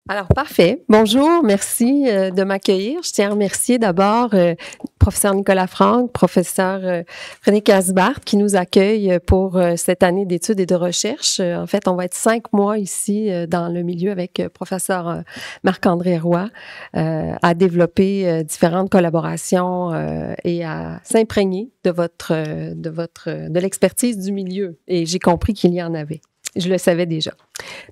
Alors, parfait. Bonjour, merci de m'accueillir. Je tiens à remercier d'abord professeur Nicolas Franck, professeur Frédéric Asbart qui nous accueille pour cette année d'études et de recherche. En fait, on va être 5 mois ici dans le milieu avec professeur Marc-André Roy à développer différentes collaborations et à s'imprégner de l'expertise du milieu. Et j'ai compris qu'il y en avait. Je le savais déjà.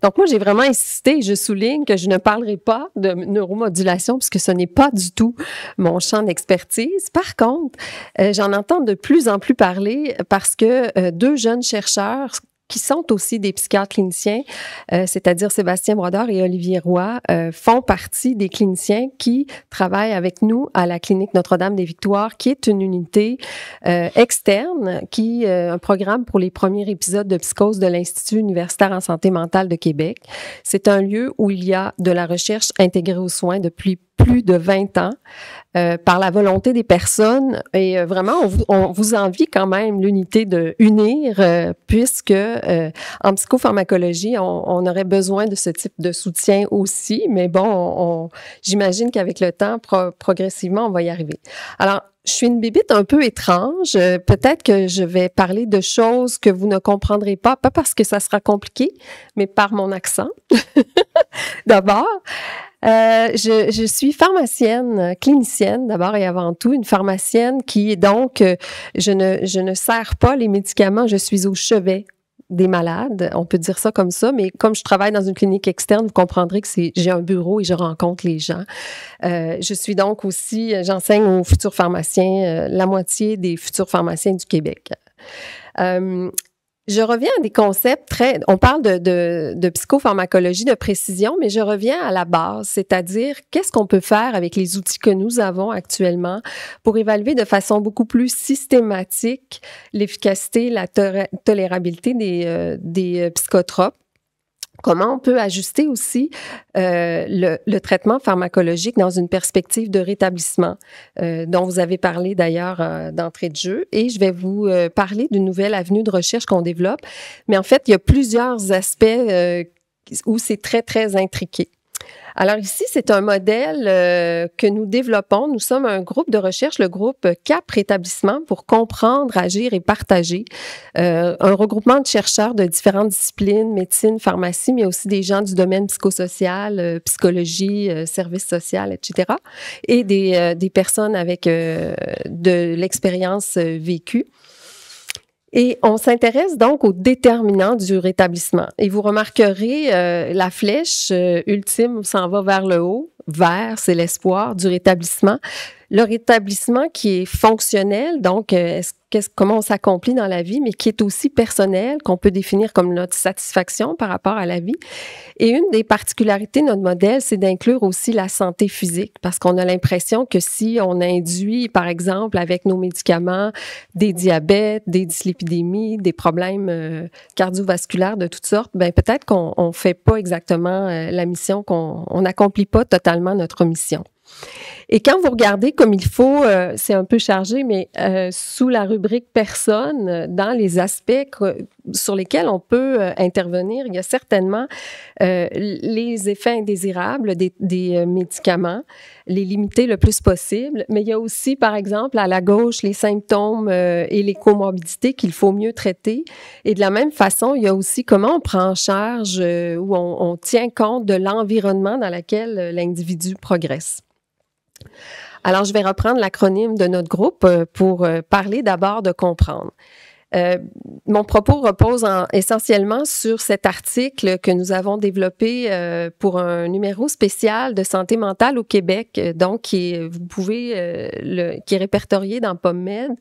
Donc, moi, j'ai vraiment insisté, je souligne que je ne parlerai pas de neuromodulation puisque ce n'est pas du tout mon champ d'expertise. Par contre, j'en entends de plus en plus parler parce que deux jeunes chercheurs qui sont aussi des psychiatres cliniciens, c'est-à-dire Sébastien Brodeur et Olivier Roy, font partie des cliniciens qui travaillent avec nous à la clinique Notre-Dame-des-Victoires, qui est une unité externe, qui un programme pour les premiers épisodes de psychose de l'Institut universitaire en santé mentale de Québec. C'est un lieu où il y a de la recherche intégrée aux soins depuis plus de 20 ans, par la volonté des personnes. Et vraiment, on vous envie quand même l'unité de unir, puisque en psychopharmacologie, on aurait besoin de ce type de soutien aussi. Mais bon, j'imagine qu'avec le temps, progressivement, on va y arriver. Alors, je suis une bébite un peu étrange. Peut-être que je vais parler de choses que vous ne comprendrez pas parce que ça sera compliqué, mais par mon accent. D'abord, je suis pharmacienne, clinicienne d'abord et avant tout, une pharmacienne qui est donc, je ne sers pas les médicaments, je suis au chevet des malades, on peut dire ça comme ça, mais comme je travaille dans une clinique externe, vous comprendrez que j'ai un bureau et je rencontre les gens. Je suis donc aussi, j'enseigne aux futurs pharmaciens, la moitié des futurs pharmaciens du Québec. Je reviens à des concepts on parle de psychopharmacologie de précision, mais je reviens à la base, c'est-à-dire qu'est-ce qu'on peut faire avec les outils que nous avons actuellement pour évaluer de façon beaucoup plus systématique l'efficacité, la tolérabilité des psychotropes. Comment on peut ajuster aussi le traitement pharmacologique dans une perspective de rétablissement, dont vous avez parlé d'ailleurs d'entrée de jeu. Et je vais vous parler d'une nouvelle avenue de recherche qu'on développe. Mais en fait, il y a plusieurs aspects où c'est très, très intriqué. Alors ici, c'est un modèle que nous développons. Nous sommes un groupe de recherche, le groupe CAP Rétablissement, pour comprendre, agir et partager. Un regroupement de chercheurs de différentes disciplines, médecine, pharmacie, mais aussi des gens du domaine psychosocial, psychologie, service social, etc. Et des personnes avec de l'expérience vécue. Et on s'intéresse donc aux déterminants du rétablissement. Et vous remarquerez, la flèche ultime s'en va vers le haut. Vert, c'est l'espoir du rétablissement. Le rétablissement qui est fonctionnel, donc comment on s'accomplit dans la vie, mais qui est aussi personnel, qu'on peut définir comme notre satisfaction par rapport à la vie. Et une des particularités de notre modèle, c'est d'inclure aussi la santé physique, parce qu'on a l'impression que si on induit, par exemple, avec nos médicaments, des diabètes, des dyslipidémies, des problèmes cardiovasculaires de toutes sortes, ben peut-être qu'on fait pas exactement la mission, qu'on n'accomplit pas totalement notre mission. Et quand vous regardez comme il faut, c'est un peu chargé, mais sous la rubrique personne, dans les aspects sur lesquels on peut intervenir, il y a certainement les effets indésirables des médicaments, les limiter le plus possible, mais il y a aussi, par exemple, à la gauche, les symptômes et les comorbidités qu'il faut mieux traiter. Et de la même façon, il y a aussi comment on prend en charge ou on tient compte de l'environnement dans lequel l'individu progresse. Alors, je vais reprendre l'acronyme de notre groupe pour parler d'abord de comprendre. Mon propos repose essentiellement sur cet article que nous avons développé pour un numéro spécial de santé mentale au Québec, donc qui est répertorié dans PubMed.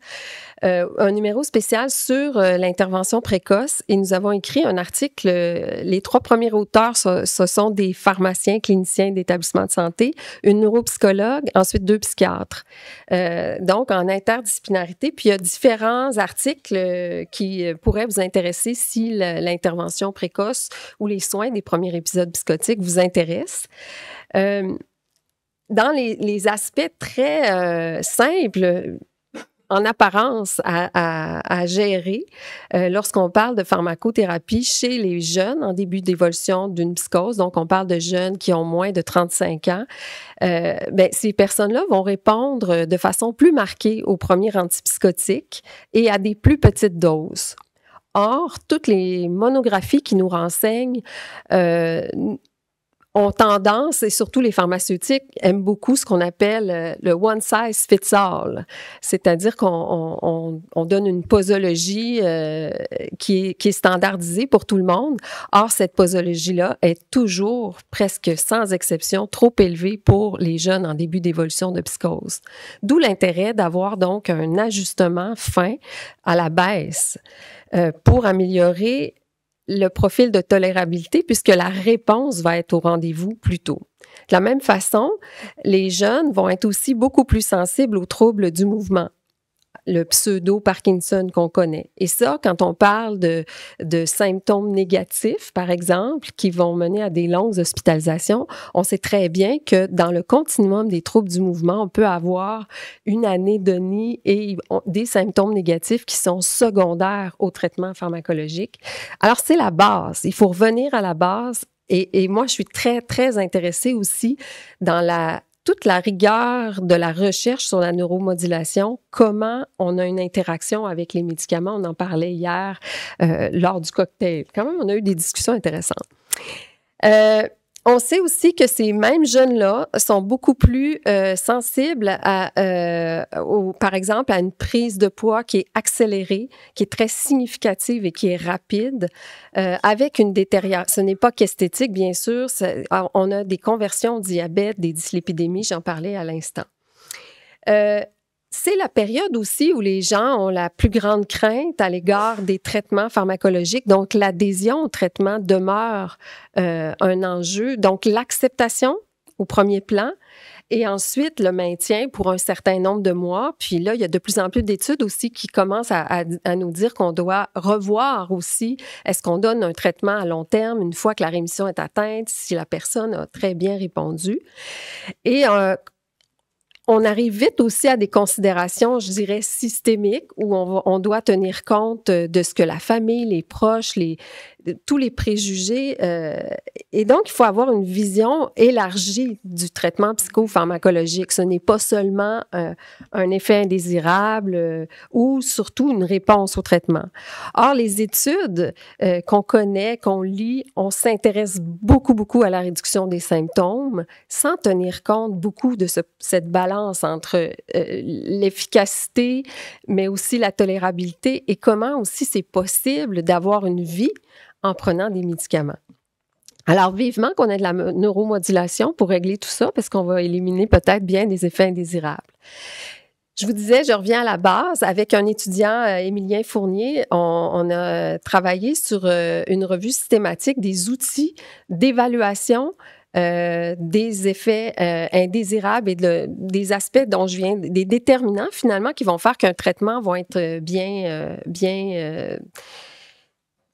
Un numéro spécial sur l'intervention précoce et nous avons écrit un article. Les 3 premiers auteurs, ce sont des pharmaciens, cliniciens d'établissements de santé, une neuropsychologue, ensuite 2 psychiatres. Donc, en interdisciplinarité. Puis, il y a différents articles qui pourraient vous intéresser si l'intervention précoce ou les soins des premiers épisodes psychotiques vous intéressent. Dans les aspects très simples, en apparence à gérer lorsqu'on parle de pharmacothérapie chez les jeunes en début d'évolution d'une psychose. Donc, on parle de jeunes qui ont moins de 35 ans. Ces personnes-là vont répondre de façon plus marquée aux premiers antipsychotiques et à des plus petites doses. Or, toutes les monographies qui nous renseignent ont tendance, et surtout les pharmaceutiques, aiment beaucoup ce qu'on appelle le one size fits all. C'est-à-dire qu'on donne une posologie qui est standardisée pour tout le monde. Or, cette posologie-là est toujours, presque sans exception, trop élevée pour les jeunes en début d'évolution de psychose. D'où l'intérêt d'avoir donc un ajustement fin à la baisse pour améliorer le profil de tolérabilité, puisque la réponse va être au rendez-vous plus tôt. De la même façon, les jeunes vont être aussi beaucoup plus sensibles aux troubles du mouvement, le pseudo-Parkinson qu'on connaît. Et ça, quand on parle de symptômes négatifs, par exemple, qui vont mener à des longues hospitalisations, on sait très bien que dans le continuum des troubles du mouvement, on peut avoir une anédonie et des symptômes négatifs qui sont secondaires au traitement pharmacologique. Alors, c'est la base. Il faut revenir à la base. Et moi, je suis très, très intéressée aussi dans toute la rigueur de la recherche sur la neuromodulation, comment on a une interaction avec les médicaments. On en parlait hier lors du cocktail. Quand même, on a eu des discussions intéressantes. On sait aussi que ces mêmes jeunes-là sont beaucoup plus sensibles par exemple, à une prise de poids qui est accélérée, qui est très significative et qui est rapide, avec une détérioration. Ce n'est pas qu'esthétique, bien sûr. On a des conversions au diabète, des dyslipidémies, j'en parlais à l'instant. C'est la période aussi où les gens ont la plus grande crainte à l'égard des traitements pharmacologiques. Donc, l'adhésion au traitement demeure un enjeu. Donc, l'acceptation au premier plan et ensuite le maintien pour un certain nombre de mois. Puis là, il y a de plus en plus d'études aussi qui commencent à nous dire qu'on doit revoir aussi, est-ce qu'on donne un traitement à long terme une fois que la rémission est atteinte, si la personne a très bien répondu. Et on arrive vite aussi à des considérations, je dirais, systémiques, où on doit tenir compte de ce que la famille, les proches, tous les préjugés. Et donc, il faut avoir une vision élargie du traitement psychopharmacologique. Ce n'est pas seulement un effet indésirable ou surtout une réponse au traitement. Or, les études qu'on connaît, qu'on lit, on s'intéresse beaucoup à la réduction des symptômes sans tenir compte beaucoup de cette balance entre l'efficacité, mais aussi la tolérabilité et comment aussi c'est possible d'avoir une vie en prenant des médicaments. Alors, vivement qu'on ait de la neuromodulation pour régler tout ça, parce qu'on va éliminer peut-être bien des effets indésirables. Je vous disais, je reviens à la base. Avec un étudiant, Émilien Fournier, on a travaillé sur une revue systématique des outils d'évaluation des effets indésirables et des aspects dont je viens, des déterminants finalement qui vont faire qu'un traitement va être bien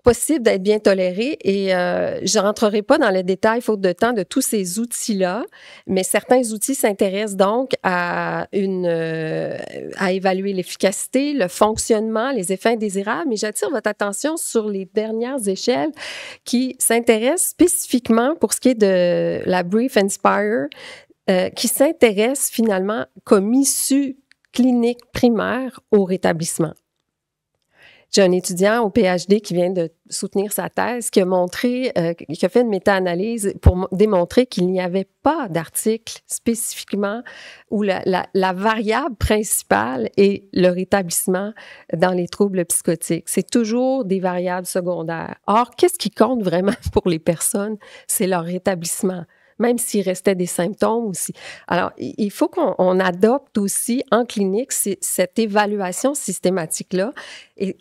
possible d'être bien toléré et je ne rentrerai pas dans les détails, faute de temps, de tous ces outils-là, mais certains outils s'intéressent donc à évaluer l'efficacité, le fonctionnement, les effets indésirables, mais j'attire votre attention sur les dernières échelles qui s'intéressent spécifiquement pour ce qui est de la Brief Inspire, qui s'intéresse finalement comme issue clinique primaire au rétablissement. J'ai un étudiant au PhD qui vient de soutenir sa thèse, qui a fait une méta-analyse pour démontrer qu'il n'y avait pas d'article spécifiquement où la variable principale est le rétablissement dans les troubles psychotiques. C'est toujours des variables secondaires. Or, qu'est-ce qui compte vraiment pour les personnes? C'est leur rétablissement, même s'il restait des symptômes aussi. Alors, il faut qu'on adopte aussi en clinique cette évaluation systématique-là. Et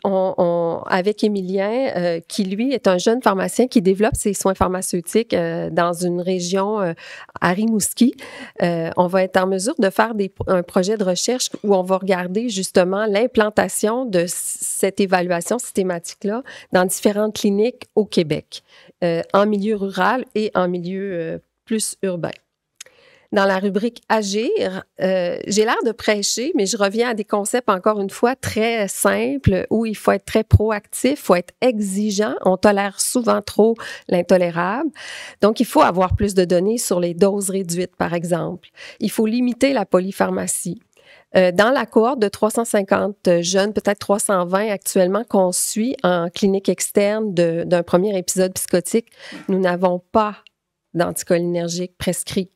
avec Émilien, qui lui est un jeune pharmacien qui développe ses soins pharmaceutiques dans une région à Rimouski, on va être en mesure de faire un projet de recherche où on va regarder justement l'implantation de cette évaluation systématique-là dans différentes cliniques au Québec, en milieu rural et en milieu plus urbain. Dans la rubrique Agir, j'ai l'air de prêcher, mais je reviens à des concepts, encore une fois, très simples, où il faut être très proactif, il faut être exigeant. On tolère souvent trop l'intolérable. Donc, il faut avoir plus de données sur les doses réduites, par exemple. Il faut limiter la polypharmacie. Dans la cohorte de 350 jeunes, peut-être 320 actuellement, qu'on suit en clinique externe d'un premier épisode psychotique, nous n'avons pas d'anticholinergiques prescrits.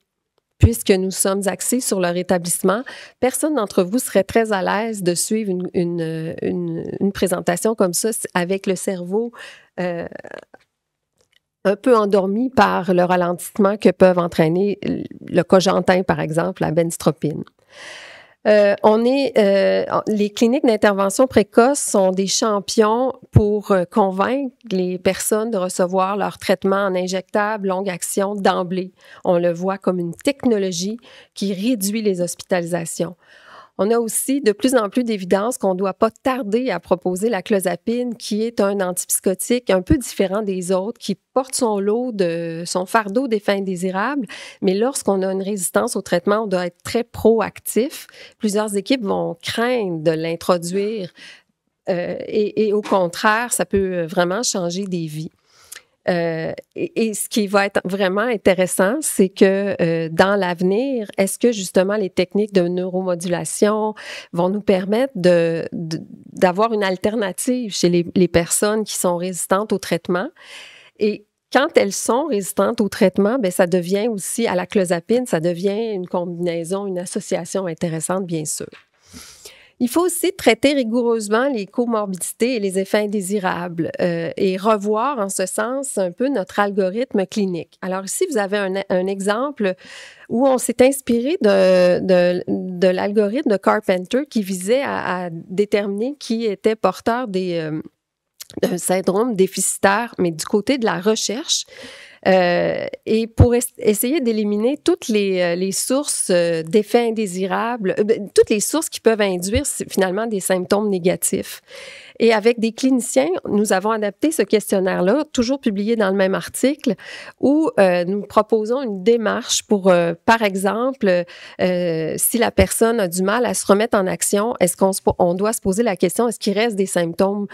Puisque nous sommes axés sur leur établissement, personne d'entre vous serait très à l'aise de suivre une présentation comme ça avec le cerveau un peu endormi par le ralentissement que peuvent entraîner le cogentin, par exemple, la benztropine. Les cliniques d'intervention précoce sont des champions pour convaincre les personnes de recevoir leur traitement en injectable longue action d'emblée. On le voit comme une technologie qui réduit les hospitalisations. On a aussi de plus en plus d'évidence qu'on ne doit pas tarder à proposer la clozapine, qui est un antipsychotique un peu différent des autres, qui porte son fardeau d'effets indésirables. Mais lorsqu'on a une résistance au traitement, on doit être très proactif. Plusieurs équipes vont craindre de l'introduire et au contraire, ça peut vraiment changer des vies. Et ce qui va être vraiment intéressant, c'est que dans l'avenir, est-ce que justement les techniques de neuromodulation vont nous permettre d'avoir une alternative chez les personnes qui sont résistantes au traitement? Et quand elles sont résistantes au traitement, bien, ça devient aussi, à la clozapine, ça devient une combinaison, une association intéressante, bien sûr. Il faut aussi traiter rigoureusement les comorbidités et les effets indésirables et revoir en ce sens un peu notre algorithme clinique. Alors ici, vous avez un exemple où on s'est inspiré de l'algorithme de Carpenter qui visait à déterminer qui était porteur d'un syndrome déficitaire, mais du côté de la recherche. Et pour essayer d'éliminer toutes les sources d'effets indésirables, toutes les sources qui peuvent induire finalement des symptômes négatifs. Et avec des cliniciens, nous avons adapté ce questionnaire-là, toujours publié dans le même article, où nous proposons une démarche pour, par exemple, si la personne a du mal à se remettre en action, est-ce qu'on doit se poser la question, est-ce qu'il reste des symptômes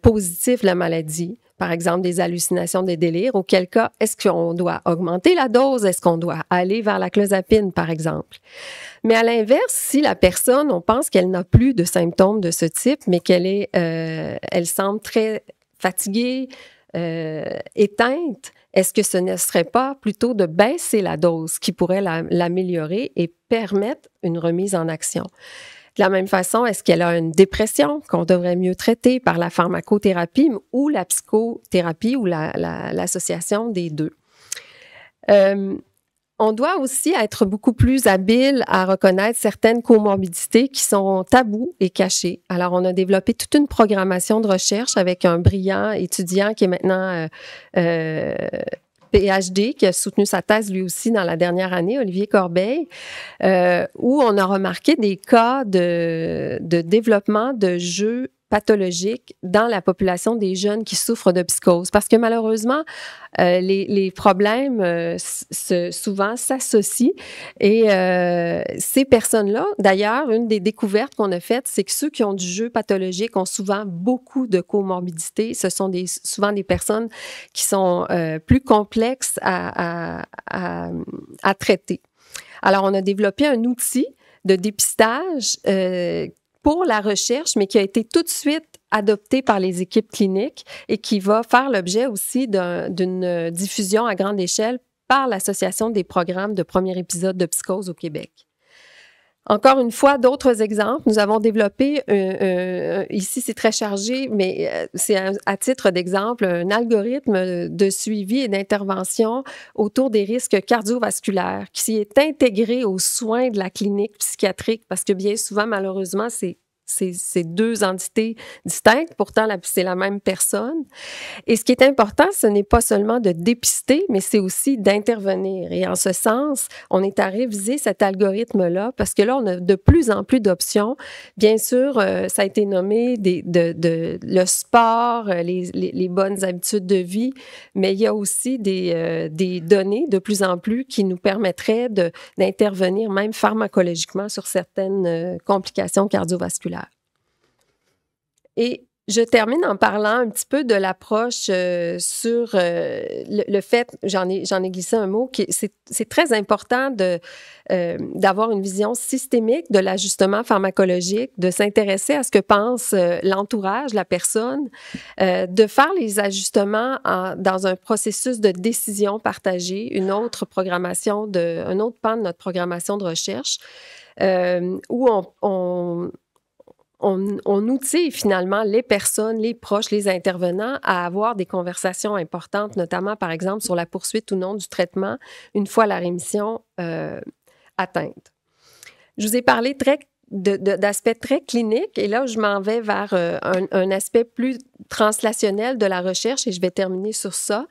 positifs de la maladie? Par exemple, des hallucinations, des délires, auquel cas, est-ce qu'on doit augmenter la dose? Est-ce qu'on doit aller vers la clozapine, par exemple? Mais à l'inverse, si la personne, on pense qu'elle n'a plus de symptômes de ce type, mais elle semble très fatiguée, éteinte, est-ce que ce ne serait pas plutôt de baisser la dose qui pourrait l'améliorer et permettre une remise en action? De la même façon, est-ce qu'elle a une dépression qu'on devrait mieux traiter par la pharmacothérapie ou la psychothérapie ou l'association des deux? On doit aussi être beaucoup plus habile à reconnaître certaines comorbidités qui sont tabous et cachées. Alors, on a développé toute une programmation de recherche avec un brillant étudiant qui est maintenant PhD, qui a soutenu sa thèse lui aussi dans la dernière année, Olivier Corbeil, où on a remarqué des cas de développement de jeux pathologiques dans la population des jeunes qui souffrent de psychose. Parce que malheureusement, les problèmes souvent s'associent et ces personnes-là, d'ailleurs, une des découvertes qu'on a faites, c'est que ceux qui ont du jeu pathologique ont souvent beaucoup de comorbidités. Ce sont souvent des personnes qui sont plus complexes à traiter. Alors, on a développé un outil de dépistage pour la recherche, mais qui a été tout de suite adopté par les équipes cliniques et qui va faire l'objet aussi d'une diffusion à grande échelle par l'Association des programmes de premier épisode de psychose au Québec. Encore une fois, d'autres exemples. Nous avons développé, ici c'est très chargé, mais c'est à titre d'exemple, un algorithme de suivi et d'intervention autour des risques cardiovasculaires qui est intégré aux soins de la clinique psychiatrique parce que bien souvent, malheureusement, c'est c'est deux entités distinctes, pourtant c'est la même personne. Et ce qui est important, ce n'est pas seulement de dépister, mais c'est aussi d'intervenir. Et en ce sens, on est à réviser cet algorithme-là parce que là, on a de plus en plus d'options. Bien sûr, ça a été nommé le sport, les bonnes habitudes de vie, mais il y a aussi des données de plus en plus qui nous permettraient d'intervenir même pharmacologiquement sur certaines complications cardiovasculaires. Et je termine en parlant un petit peu de l'approche sur le fait, j'en ai glissé un mot, c'est très important d'avoir une vision systémique de l'ajustement pharmacologique, de s'intéresser à ce que pense l'entourage, la personne, de faire les ajustements dans un processus de décision partagée, un autre pan de notre programmation de recherche, où on outille finalement les personnes, les proches, les intervenants à avoir des conversations importantes, notamment, par exemple, sur la poursuite ou non du traitement une fois la rémission atteinte. Je vous ai parlé d'aspects très cliniques et là, je m'en vais vers un aspect plus translationnel de la recherche et je vais terminer sur ça.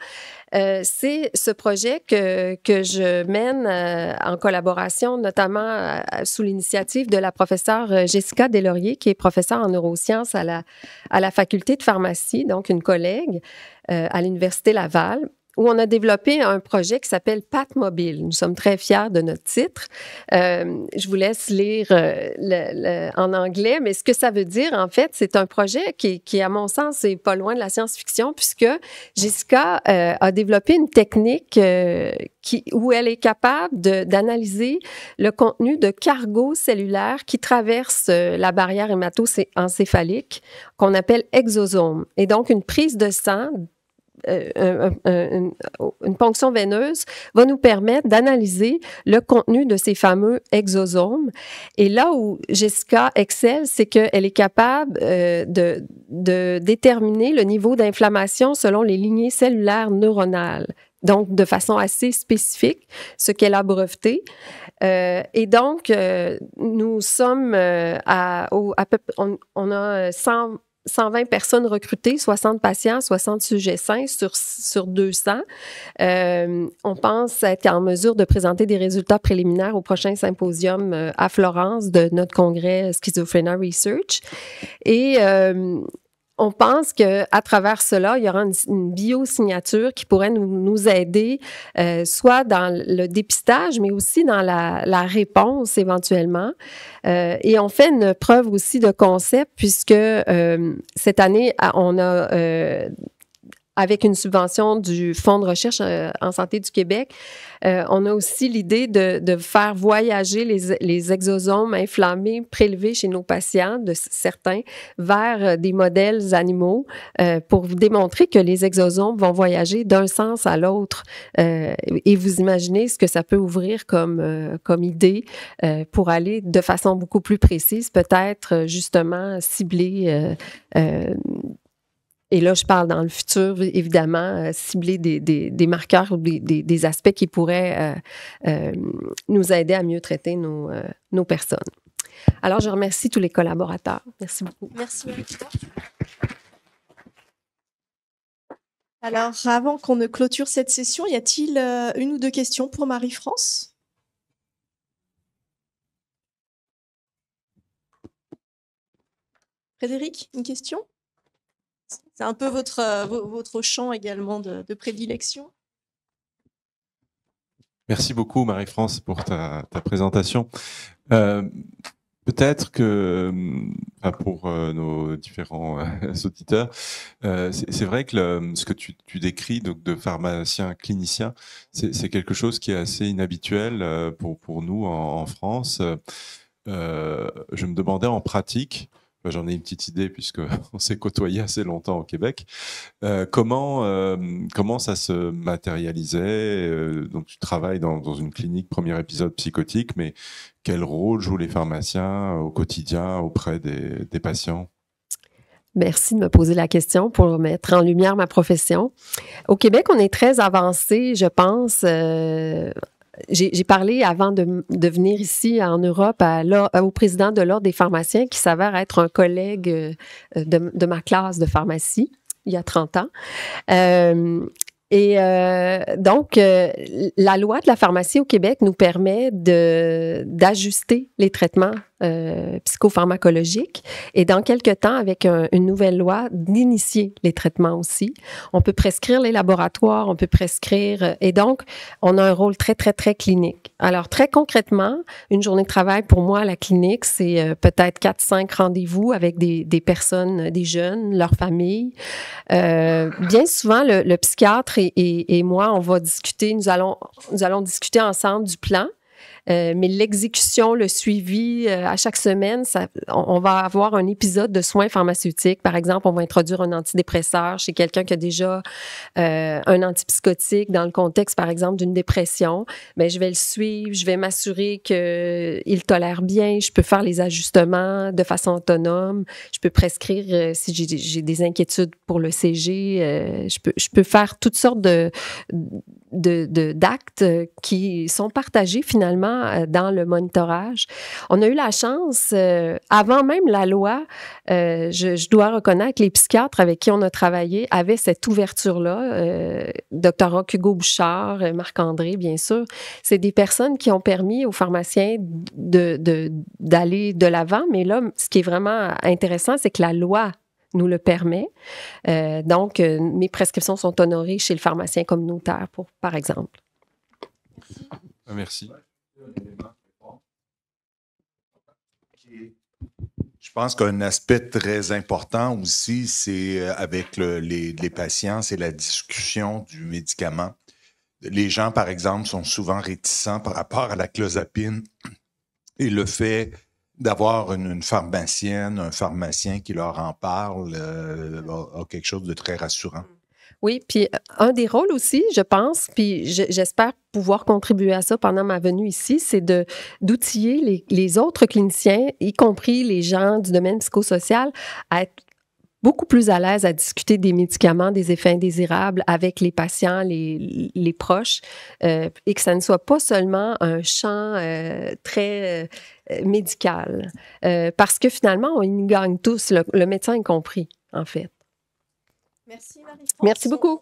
C'est ce projet que je mène en collaboration, notamment sous l'initiative de la professeure Jessica Deslauriers, qui est professeure en neurosciences à la faculté de pharmacie, donc une collègue à l'Université Laval, où on a développé un projet qui s'appelle PATH Mobile. Nous sommes très fiers de notre titre. Je vous laisse lire en anglais, mais ce que ça veut dire, en fait, c'est un projet qui à mon sens, n'est pas loin de la science-fiction, puisque Jessica a développé une technique où elle est capable d'analyser le contenu de cargos cellulaires qui traversent la barrière hémato-encéphalique, qu'on appelle exosome. Et donc, une prise de sang une ponction veineuse va nous permettre d'analyser le contenu de ces fameux exosomes. Et là où Jessica excelle, c'est qu'elle est capable de déterminer le niveau d'inflammation selon les lignées cellulaires neuronales. Donc, de façon assez spécifique, ce qu'elle a breveté. Et donc, nous sommes on a 120 personnes recrutées, 60 patients, 60 sujets sains sur 200. On pense être en mesure de présenter des résultats préliminaires au prochain symposium à Florence de notre congrès Schizophrenia Research. Et on pense qu'à travers cela, il y aura une biosignature qui pourrait nous aider, soit dans le dépistage, mais aussi dans la réponse éventuellement. Et on fait une preuve aussi de concept puisque cette année, on a avec une subvention du Fonds de recherche en santé du Québec, on a aussi l'idée de faire voyager les exosomes inflammés prélevés chez nos patients, de certains, vers des modèles animaux pour vous démontrer que les exosomes vont voyager d'un sens à l'autre. Et vous imaginez ce que ça peut ouvrir comme idée pour aller de façon beaucoup plus précise, peut-être justement cibler et là, je parle dans le futur, évidemment, cibler des marqueurs ou des aspects qui pourraient nous aider à mieux traiter nos personnes. Alors, je remercie tous les collaborateurs. Merci beaucoup. Merci. Alors, avant qu'on ne clôture cette session, y a-t-il une ou deux questions pour Marie-France ? Frédéric, une question ? C'est un peu votre champ également de prédilection. Merci beaucoup Marie-France pour ta présentation. Peut-être que pour nos différents auditeurs, c'est vrai que ce que tu décris donc, de pharmacien clinicien, c'est quelque chose qui est assez inhabituel pour nous en France. Je me demandais en pratique, j'en ai une petite idée puisque on s'est côtoyé assez longtemps au Québec. Comment ça se matérialisait donc tu travailles dans une clinique, premier épisode psychotique, mais quel rôle jouent les pharmaciens au quotidien auprès des patients? Merci de me poser la question pour mettre en lumière ma profession. Au Québec, on est très avancé, je pense, j'ai parlé avant de venir ici en Europe au président de l'Ordre des pharmaciens qui s'avère être un collègue de ma classe de pharmacie il y a 30 ans. Donc, la loi de la pharmacie au Québec nous permet d'ajuster les traitements psychopharmacologiques et dans quelques temps, avec une nouvelle loi, d'initier les traitements aussi. On peut prescrire les laboratoires, on peut prescrire... Et donc, on a un rôle très, très, très clinique. Alors, très concrètement, une journée de travail pour moi à la clinique, c'est peut-être 4-5 rendez-vous avec des personnes, des jeunes, leurs familles. Bien souvent, le psychiatre et moi, on va discuter, nous allons discuter ensemble du plan. Mais l'exécution, le suivi, à chaque semaine, on va avoir un épisode de soins pharmaceutiques. Par exemple, on va introduire un antidépresseur chez quelqu'un qui a déjà un antipsychotique dans le contexte, par exemple, d'une dépression. Bien, je vais le suivre, je vais m'assurer qu'il tolère bien, je peux faire les ajustements de façon autonome, je peux prescrire si j'ai des inquiétudes pour le CG, je peux faire toutes sortes d'actes qui sont partagés finalement dans le monitorage. On a eu la chance, avant même la loi, je dois reconnaître que les psychiatres avec qui on a travaillé avaient cette ouverture-là. Dr. Hugo Bouchard, Marc-André, bien sûr. C'est des personnes qui ont permis aux pharmaciens d'aller de l'avant. Mais là, ce qui est vraiment intéressant, c'est que la loi nous le permet. Donc, mes prescriptions sont honorées chez le pharmacien communautaire, par exemple. Merci. Je pense qu'un aspect très important aussi, c'est avec les patients, c'est la discussion du médicament. Les gens, par exemple, sont souvent réticents par rapport à la clozapine et le fait d'avoir une pharmacienne, un pharmacien qui leur en parle a quelque chose de très rassurant. Oui, puis un des rôles aussi, je pense, puis j'espère pouvoir contribuer à ça pendant ma venue ici, c'est d'outiller les autres cliniciens, y compris les gens du domaine psychosocial, à être beaucoup plus à l'aise à discuter des médicaments, des effets indésirables avec les patients, les proches, et que ça ne soit pas seulement un champ très médical. Parce que finalement, on y gagne tous, le médecin y compris, en fait. Merci Marie-France. Merci beaucoup.